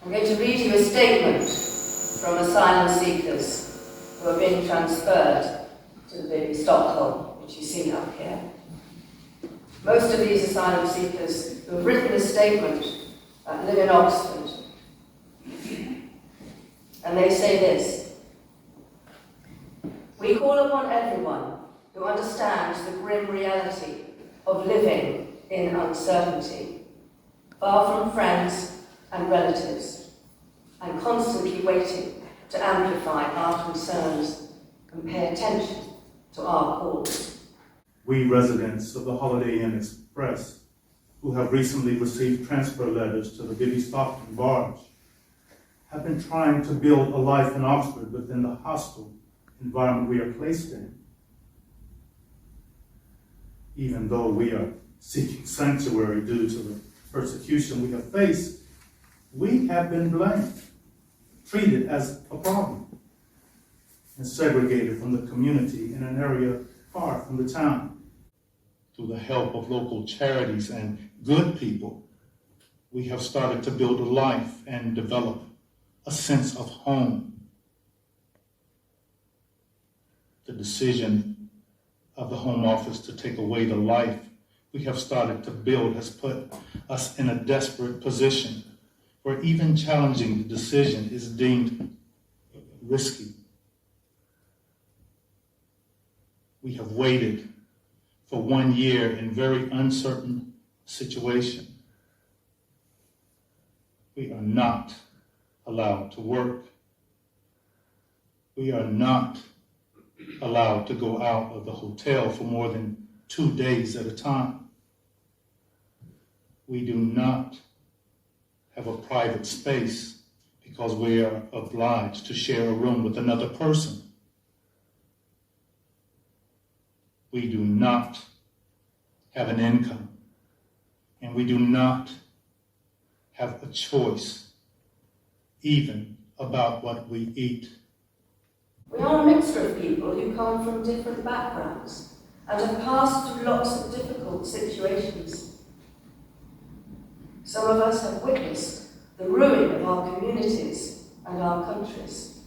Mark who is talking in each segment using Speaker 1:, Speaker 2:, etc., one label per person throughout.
Speaker 1: I'm going to read you a statement from asylum seekers who are being transferred to the Bibby Stockholm, which you see up here. Most of these asylum seekers who have written a statement live in Oxford. And they say this: "We call upon everyone who understands the grim reality of living in uncertainty, far from friends and relatives, and constantly waiting to amplify our concerns and pay attention to our calls."
Speaker 2: We residents of the Holiday Inn Express, who have recently received transfer letters to the Bibby Stockholm barge, have been trying to build a life in Oxford within the hostile environment we are placed in. Even though we are seeking sanctuary due to the persecution we have faced, we have been blamed, treated as a problem, and segregated from the community in an area far from the town. Through the help of local charities and good people, we have started to build a life and develop a sense of home. The decision of the Home Office to take away the life we have started to build has put us in a desperate position where even challenging the decision is deemed risky. We have waited for 1 year in very uncertain situation. We are not allowed to work. We are not allowed to go out of the hotel for more than 2 days at a time. We do not have a private space because we are obliged to share a room with another person. We do not have an income, and we do not have a choice even about what we eat.
Speaker 1: We are a mixture of people who come from different backgrounds and have passed through lots of difficult situations. Some of us have witnessed the ruin of our communities and our countries.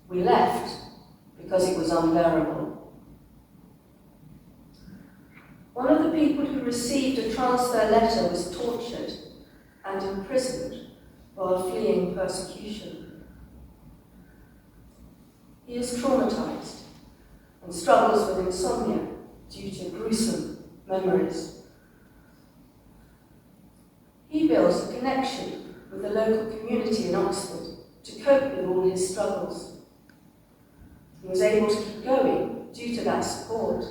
Speaker 1: We left because it was unbearable. One of the people who received a transfer letter was tortured and imprisoned while fleeing persecution. He is traumatized and struggles with insomnia due to gruesome memories. He builds a connection with the local community in Oxford to cope with all his struggles. He was able to keep going due to that support.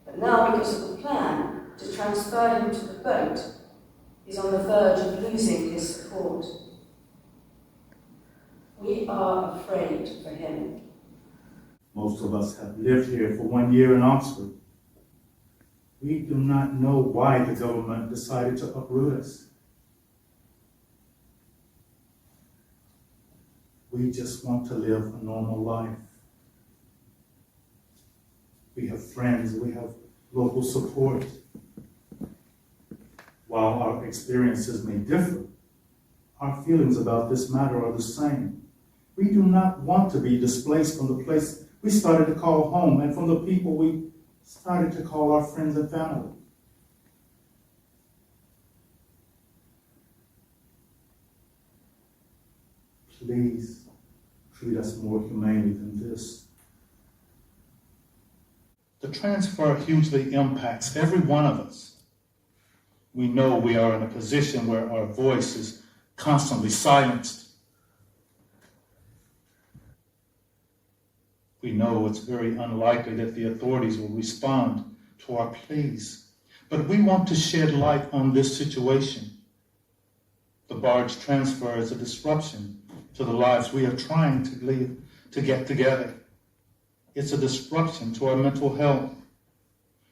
Speaker 1: But now, because of the plan to transfer him to the boat, he's on the verge of losing his support. We are afraid for him.
Speaker 2: Most of us have lived here for 1 year in Oxford. We do not know why the government decided to uproot us. We just want to live a normal life. We have friends, we have local support. While our experiences may differ, our feelings about this matter are the same. We do not want to be displaced from the place we started to call home and from the people we started to call our friends and family. Please treat us more humanely than this. The transfer hugely impacts every one of us. We know we are in a position where our voice is constantly silenced. We know it's very unlikely that the authorities will respond to our pleas, but we want to shed light on this situation. The barge transfer is a disruption to the lives we are trying to live, to get together. It's a disruption to our mental health.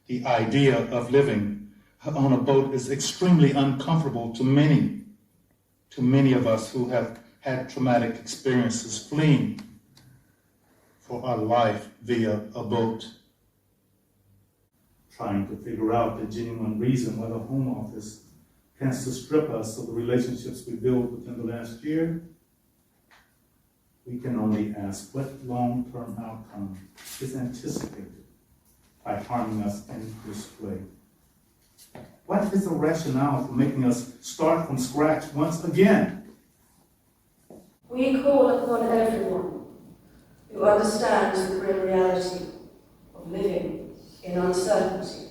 Speaker 2: The idea of living on a boat is extremely uncomfortable to many of us who have had traumatic experiences fleeing for our life via a boat. Trying to figure out the genuine reason why the Home Office tends to strip us of the relationships we built within the last year, we can only ask what long-term outcome is anticipated by harming us in this way. What is the rationale for making us start from scratch once again?
Speaker 1: We call upon everyone who understands the grim reality of living in uncertainty,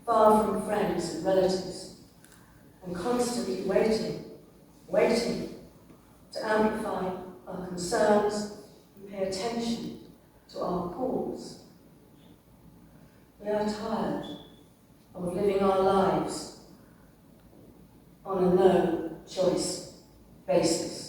Speaker 1: far from friends and relatives, and constantly waiting to amplify our concerns and pay attention to our calls. We are tired of living our lives on a no-choice basis.